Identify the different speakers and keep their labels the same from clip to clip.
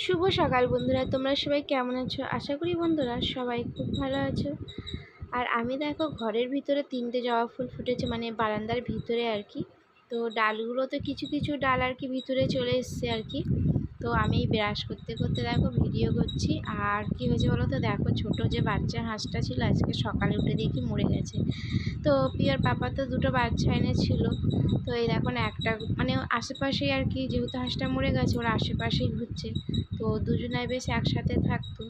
Speaker 1: শুভ সকাল বন্ধুরা, তোমরা সবাই কেমন আছো? আশা করি বন্ধুরা সবাই খুব ভালো আছো। আর আমি দেখো ঘরের ভিতরে 3টে জবা ফুল ফুটেছে, মানে বারান্দার ভিতরে আর কি। তো ডালগুলো তো কিছু কিছু ডাল আর কি ভিতরে চলে এসছে আর কি। তো আমি ব্রাশ করতে করতে দেখো ভিডিও করছি। আর কি হয়েছে বলো তো, দেখো ছোট যে বাচ্চা হাঁসটা ছিল আজকে সকালে উঠে দেখি মরে গেছে। তো পিয়ার পাপা তো দুটো বাচ্চা এনেছিল। তো এই দেখো না, একটা মানে আশেপাশেই আর কি, যেহেতু হাঁসটা মরে গেছে ওরা আশেপাশেই ঘুরছে। তো দুজনায় বেশ একসাথে থাকতো,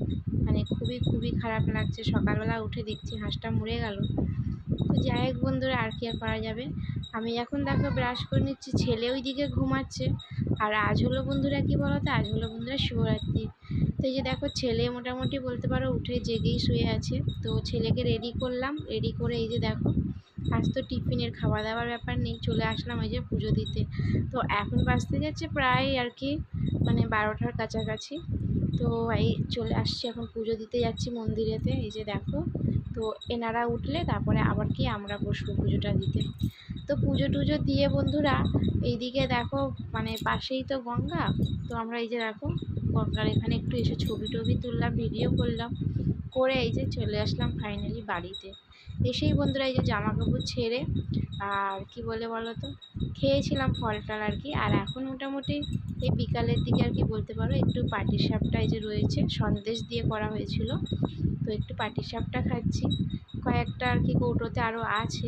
Speaker 1: মানে খুবই খুবই খারাপ লাগছে। সকালবেলা উঠে দেখছি হাঁসটা মরে গেল। তো যাই হোক বন্ধুরা, আর কি আর করা যাবে। আমি এখন দেখো ব্রাশ করে নিচ্ছি, ছেলে ওইদিকে ঘুমাচ্ছে। আর আজ হলো বন্ধুরা কি বলতো, আজ হলো বন্ধুরা শিবরাত্রি। তো এই যে দেখো ছেলে মোটামুটি বলতে পারো উঠে জেগেই শুয়ে আছে। তো ছেলেকে রেডি করলাম, রেডি করে এই যে দেখো আজ তো টিফিনের খাওয়া দাওয়ার ব্যাপার নেই, চলে আসলাম এই যে পুজো দিতে। তো এখন বাজতে যাচ্ছে প্রায় আর কি মানে 12টার কাছাকাছি। তো এই চলে আসছি, এখন পুজো দিতে যাচ্ছি মন্দিরেতে। এই যে দেখো, তো এনারা উঠলে তারপরে আবার কি আমরা বসবো পুজোটা দিতে। তো পুজো টুজো দিয়ে বন্ধুরা এইদিকে দেখো, মানে পাশেই তো গঙ্গা। তো আমরা এই যে দেখো গঙ্গার এখানে একটু এসে ছবি টবি তুললাম, ভিডিও করলাম, করে এই যে চলে আসলাম ফাইনালি বাড়িতে। এসেই বন্ধুরা এই যে জামা কাপড় ছেড়ে আর কি বলে বলো তো, খেয়েছিলাম ফল টল আর কি। আর এখন মোটামুটি এই বিকালের দিকে আর কি বলতে পারো একটু পাটিসাপটা এই যে রয়েছে, সন্দেশ দিয়ে করা হয়েছিল। তো একটু পাটিসাপটা খাচ্ছি, কয়েকটা আর কি কৌটোতে আরও আছে।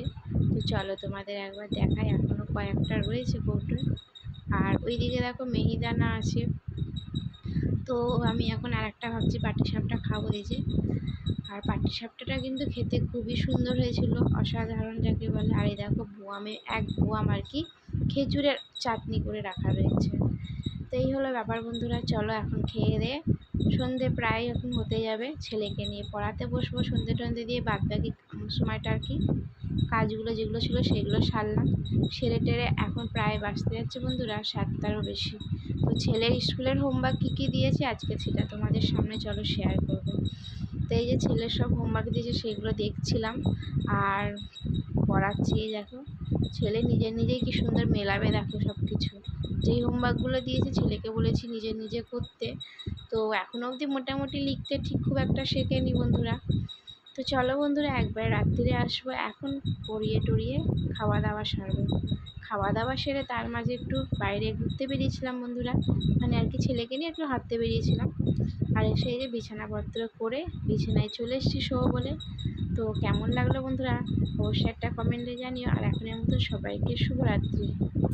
Speaker 1: তো চলো তোমাদের একবার দেখাই, এখনও কয়েকটা রয়েছে কৌটোয়। আর ওইদিকে দেখো মিহিদানা আছে। তো আমি এখন আরেকটা ভাবছি পাটিসাপটা খাবো এই যে। আর পাটিসাপটাটা কিন্তু খেতে খুবই সুন্দর হয়েছিল, অসাধারণ যাকে বলে। আর এই দেখো বোয়ামে এক বোয়াম আর কি খেজুরের চাটনি করে রাখা রয়েছে। তো এই হলো ব্যাপার বন্ধুরা, চলো এখন খেয়ে দিয়ে সন্ধে প্রায় এখন হতে যাবে, ছেলেকে নিয়ে পড়াতে বসবো। সন্ধে টন্ধে দিয়ে বাদবাকি সময়টা আর কি কাজগুলো যেগুলো ছিল সেগুলো সারলাম। সেরে টেরে এখন প্রায় বাজতে যাচ্ছে বন্ধুরা 7টারও বেশি। তো ছেলের স্কুলের হোমওয়ার্ক কী কী দিয়েছে আজকে সেটা তোমাদের সামনে চলো শেয়ার করবো। তো এই যে ছেলের সব হোমওয়ার্ক দিয়েছে সেগুলো দেখছিলাম আর পড়াচ্ছি। এই দেখো ছেলে নিজে নিজেই কি সুন্দর মেলাবে, দেখো সব কিছু। যেই হোমওয়ার্কগুলো দিয়েছে ছেলেকে বলেছি নিজে নিজে করতে। তো এখনও অবধি মোটামুটি লিখতে ঠিক খুব একটা শেখেনি বন্ধুরা। তো চলো বন্ধুরা একবার রাত্রিরে আসবো, এখন পড়িয়ে টড়িয়ে খাওয়া দাওয়া সারবো। খাওয়া দাওয়া সেরে তার মাঝে একটু বাইরে ঘুরতে বেরিয়েছিলাম বন্ধুরা, মানে আর কি ছেলেকে নিয়ে একটু হাঁটতে বেরিয়েছিলাম। আর এসে এই যে বিছানাপত্র করে বিছানায় চলে এসেছি শোবো বলে। তো কেমন লাগলো বন্ধুরা অবশ্যই একটা কমেন্টে জানিও। আর এখনের মতো সবাইকে শুভরাত্রি।